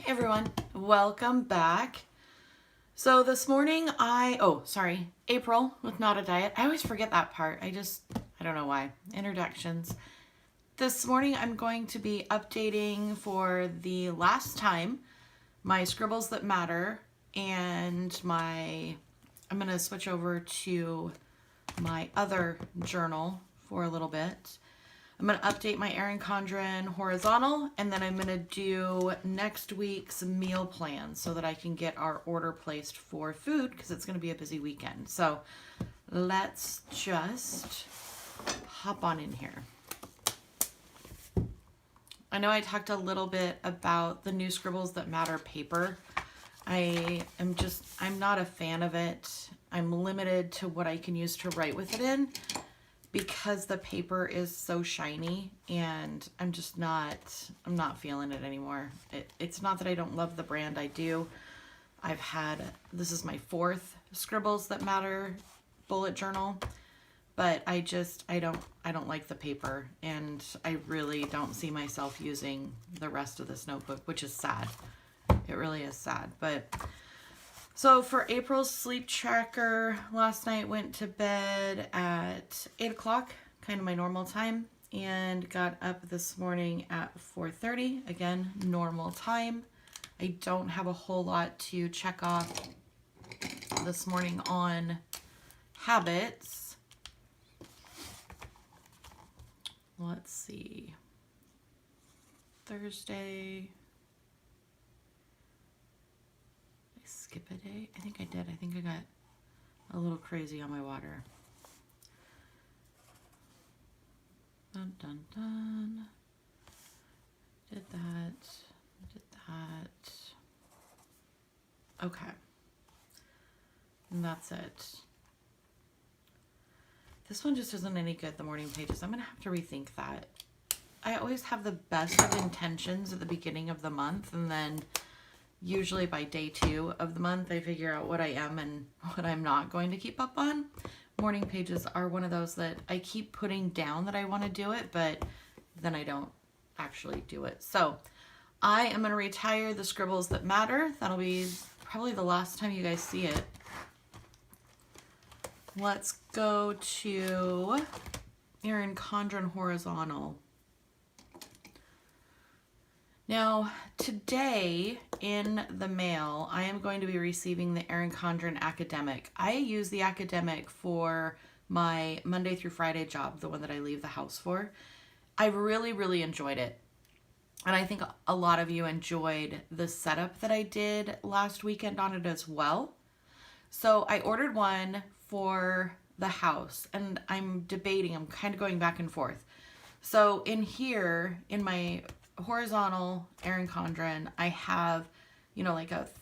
Everyone, welcome back. So this morning April with Not a Diet. I always forget that part. I don't know why. Introductions. This morning I'm going to be updating for the last time my Scribbles That Matter and I'm going to switch over to my other journal for a little bit. I'm going to update my Erin Condren horizontal, and then I'm going to do next week's meal plan so that I can get our order placed for food because it's going to be a busy weekend. So let's just hop on in here. I know I talked a little bit about the new Scribbles That Matter paper. I'm not a fan of it. I'm limited to what I can use to write with it in, because the paper is so shiny, and I'm not feeling it anymore. It's not that I don't love the brand, I do. This is my 4th Scribbles That Matter bullet journal, but I don't like the paper, and I really don't see myself using the rest of this notebook, which is sad. It really is sad. But so for April's sleep tracker, last night went to bed at 8 o'clock, kind of my normal time, and got up this morning at 4:30, again, normal time. I don't have a whole lot to check off this morning on habits. Let's see. Thursday. Skip a day? I think I did. I think I got a little crazy on my water. Dun, dun, dun. Did that. Okay. And that's it. This one just isn't any good, the morning pages. I'm going to have to rethink that. I always have the best of intentions at the beginning of the month, and then usually by day 2 of the month, I figure out what I am and what I'm not going to keep up on. Morning pages are one of those that I keep putting down that I want to do it, but then I don't actually do it. So I am going to retire the Scribbles That Matter. That'll be probably the last time you guys see it. Let's go to Erin Condren horizontal. Now, today in the mail, I am going to be receiving the Erin Condren Academic. I use the Academic for my Monday through Friday job, the one that I leave the house for. I really, really enjoyed it. And I think a lot of you enjoyed the setup that I did last weekend on it as well. So I ordered one for the house, and I'm kind of going back and forth. So in here, in my horizontal Erin Condren, I have,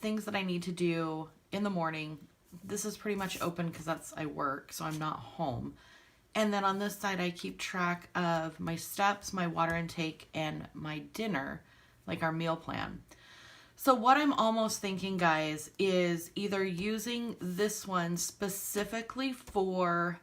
things that I need to do in the morning. This is pretty much open because I work, so I'm not home. And then on this side, I keep track of my steps, my water intake, and my dinner, like our meal plan. So what I'm almost thinking, guys, is either using this one specifically for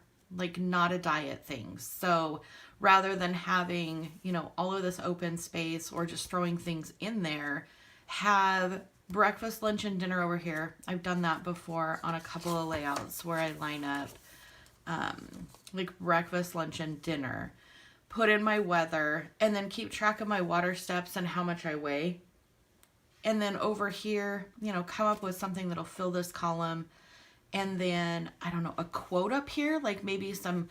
not a diet things. So rather than having, all of this open space or just throwing things in there, have breakfast, lunch, and dinner over here. I've done that before on a couple of layouts where I line up breakfast, lunch, and dinner, put in my weather, and then keep track of my water steps and how much I weigh. And then over here, come up with something that'll fill this column. And then, a quote up here, like maybe some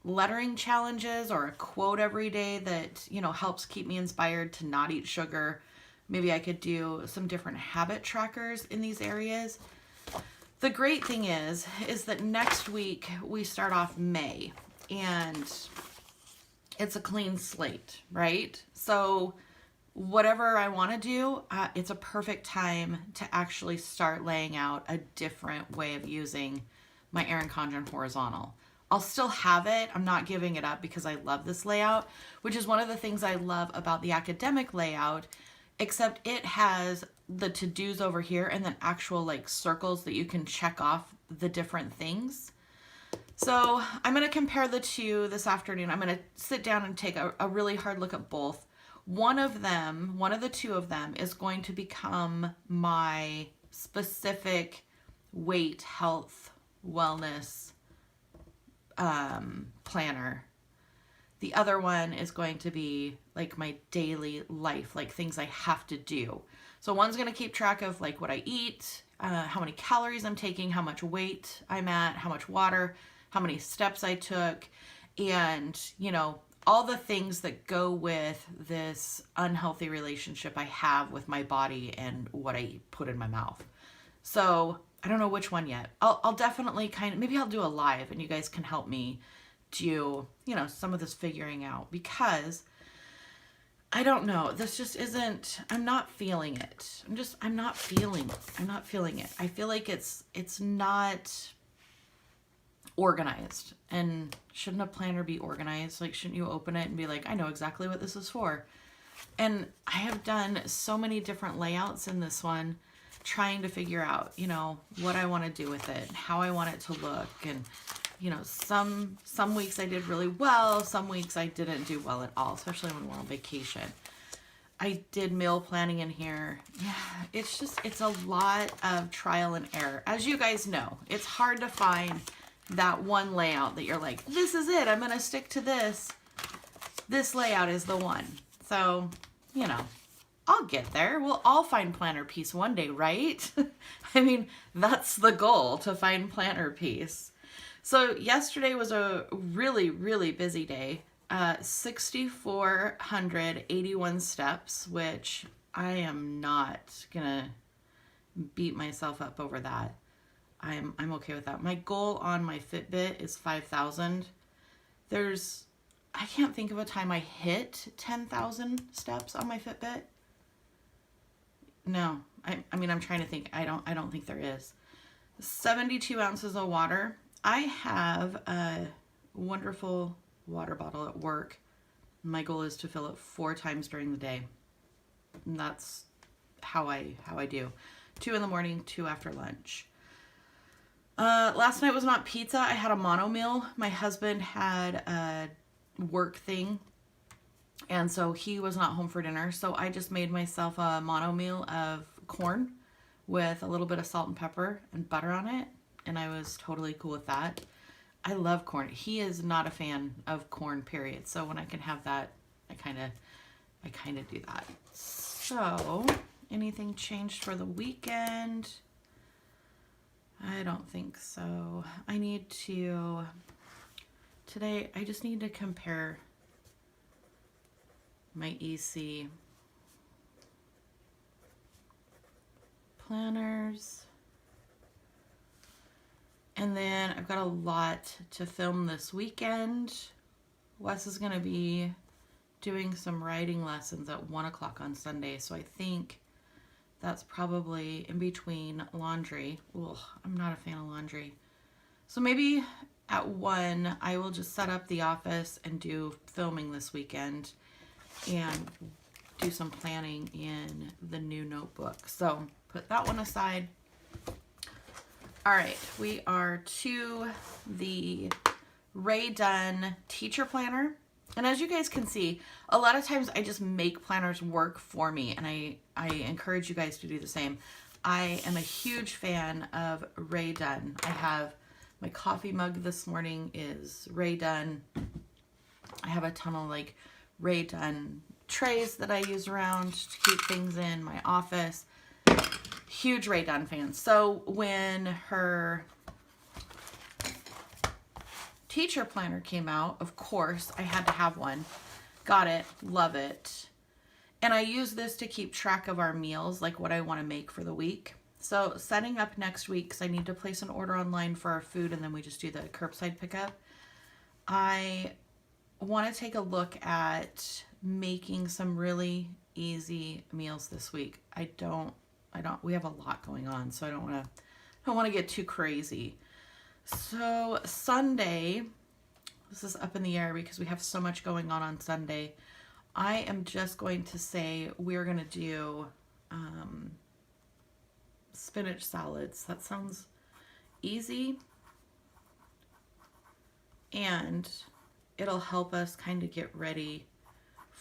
lettering challenges or a quote every day that, helps keep me inspired to not eat sugar. Maybe I could do some different habit trackers in these areas. The great thing is that next week we start off May, and it's a clean slate, right? So whatever I want to do, it's a perfect time to actually start laying out a different way of using my Erin Condren horizontal. I'll still have it. I'm not giving it up because I love this layout, which is one of the things I love about the academic layout, except it has the to-dos over here and then actual circles that you can check off the different things. So I'm going to compare the two this afternoon. I'm going to sit down and take a really hard look at both. One of them, one of the two of them is going to become my specific weight, health, wellness planner. The other one is going to be like my daily life, like things I have to do. So one's going to keep track of like what I eat, how many calories I'm taking, how much weight I'm at, how much water, how many steps I took, and, you know, all the things that go with this unhealthy relationship I have with my body and what I put in my mouth. So I don't know which one yet. I'll definitely maybe I'll do a live and you guys can help me do, you know, some of this figuring out, because I don't know. This just isn't, I'm not feeling it. I'm not feeling it. I'm not feeling it. I feel like it's not organized. And shouldn't a planner be organized? Like, shouldn't you open it and be like, I know exactly what this is for? And I have done so many different layouts in this one, trying to figure out, you know, what I want to do with it, how I want it to look. And, you know, some weeks I did really well, some weeks I didn't do well at all, especially when we're on vacation. I did meal planning in here. Yeah, it's a lot of trial and error. As you guys know, it's hard to find that one layout that you're like, this is it, I'm going to stick to this. This layout is the one. So, you know, I'll get there. We'll all find planner peace one day, right? I mean, that's the goal, to find planner peace. So yesterday was a really, really busy day. 6,481 steps, which I am not gonna beat myself up over that. I'm okay with that. My goal on my Fitbit is 5,000. I can't think of a time I hit 10,000 steps on my Fitbit. No, I mean, I'm trying to think. I don't think there is. 72 ounces of water. I have a wonderful water bottle at work. My goal is to fill it 4 times during the day. And that's how I do. 2 in the morning, 2 after lunch. Last night was not pizza. I had a mono meal. My husband had a work thing, and so he was not home for dinner. So I just made myself a mono meal of corn with a little bit of salt and pepper and butter on it. And I was totally cool with that. I love corn. He is not a fan of corn, period. So when I can have that, I kind of do that. So anything changed for the weekend? I don't think so. Today I just need to compare my EC planners. And then I've got a lot to film this weekend. Wes is going to be doing some writing lessons at 1 o'clock on Sunday. So I think that's probably in between laundry. Ugh, I'm not a fan of laundry. So maybe at 1, I will just set up the office and do filming this weekend and do some planning in the new notebook. So put that one aside. All right, we are to the Ray Dunn teacher planner. And as you guys can see, a lot of times I just make planners work for me, and I encourage you guys to do the same. I am a huge fan of Ray Dunn. I have my coffee mug this morning is Ray Dunn. I have a ton of like Ray Dunn trays that I use around to keep things in my office. Huge Ray Dunn fan. So when her teacher planner came out, of course, I had to have one. Got it. Love it. And I use this to keep track of our meals, like what I want to make for the week. So setting up next week, because I need to place an order online for our food, and then we just do the curbside pickup. I want to take a look at making some really easy meals this week. We have a lot going on, so I don't want to get too crazy. So Sunday, this is up in the air because we have so much going on Sunday. I am just going to say we're going to do spinach salads. That sounds easy, and it'll help us kind of get ready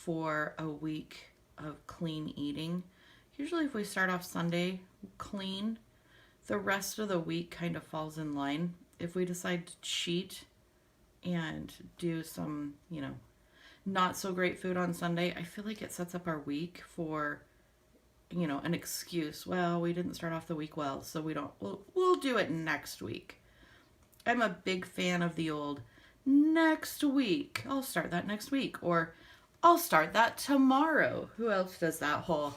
for a week of clean eating. Usually if we start off Sunday clean, the rest of the week kind of falls in line. If we decide to cheat and do some, not so great food on Sunday, I feel like it sets up our week for, an excuse. Well, we didn't start off the week well, so we'll do it next week. I'm a big fan of the old next week. I'll start that next week, or I'll start that tomorrow. Who else does that whole,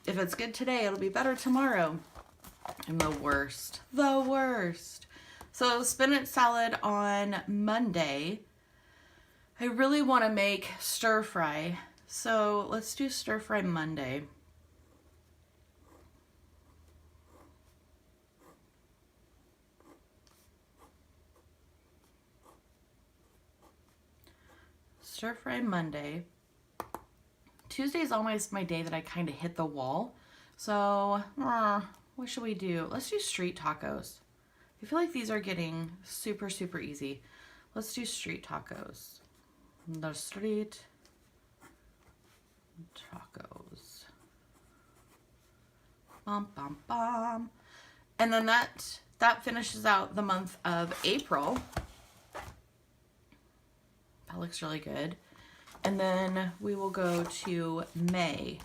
if it's good today, it'll be better tomorrow? I'm the worst. The worst. So spinach salad on Monday. I really want to make stir fry. So let's do stir fry Monday. Stir fry Monday. Tuesday is always my day that I kind of hit the wall. So, what should we do? Let's do street tacos. I feel like these are getting super, super easy. Let's do street tacos. The street tacos. Bum, bum, bum. And then that finishes out the month of April. That looks really good. And then we will go to May.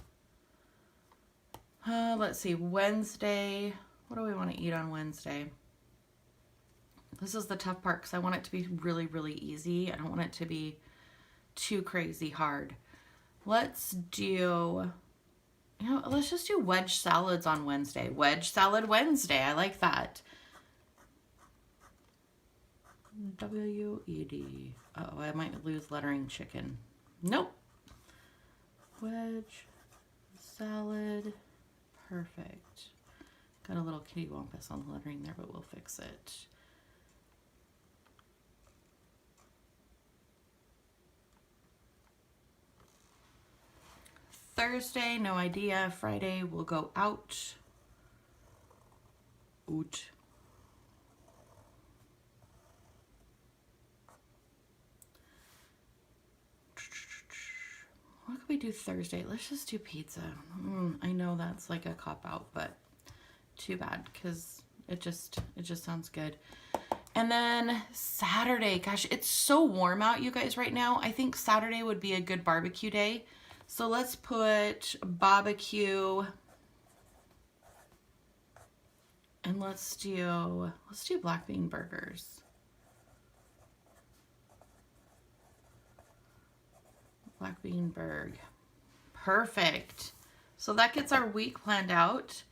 Let's see, Wednesday. What do we want to eat on Wednesday? This is the tough part because I want it to be really, really easy. I don't want it to be too crazy hard. Let's just do wedge salads on Wednesday. Wedge salad Wednesday. I like that. W-E-D. Uh-oh, I might lose lettering chicken. Nope. Wedge salad. Perfect. Got a little kitty wampus on the lettering there, but we'll fix it. Thursday, no idea. Friday, we'll go out. Oot. What could we do Thursday? Let's just do pizza. I know that's like a cop-out, but too bad because it just sounds good. And then Saturday, gosh, it's so warm out, you guys, right now. I think Saturday would be a good barbecue day. So let's put barbecue, and let's do black bean burgers. Black bean burg. Perfect. So that gets our week planned out.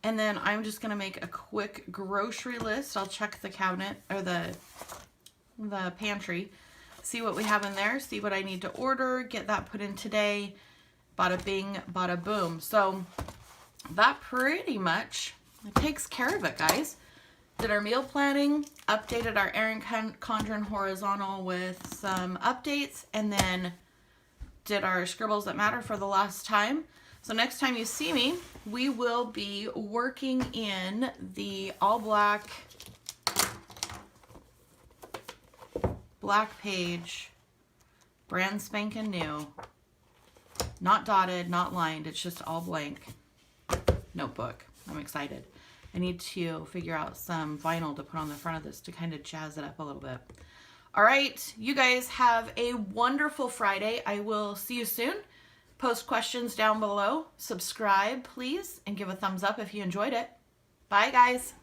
And then I'm just going to make a quick grocery list. I'll check the cabinet or the pantry, see what we have in there, see what I need to order, get that put in today. Bada bing, bada boom. So that pretty much takes care of it, guys. Did our meal planning, updated our Erin Condren horizontal with some updates, and then did our scribbles that matter for the last time. So next time you see me, we will be working in the all black page, brand spanking new, not dotted, not lined, it's just all blank notebook. I'm excited. I need to figure out some vinyl to put on the front of this to kind of jazz it up a little bit. All right, you guys have a wonderful Friday. I will see you soon. Post questions down below. Subscribe, please, and give a thumbs up if you enjoyed it. Bye, guys.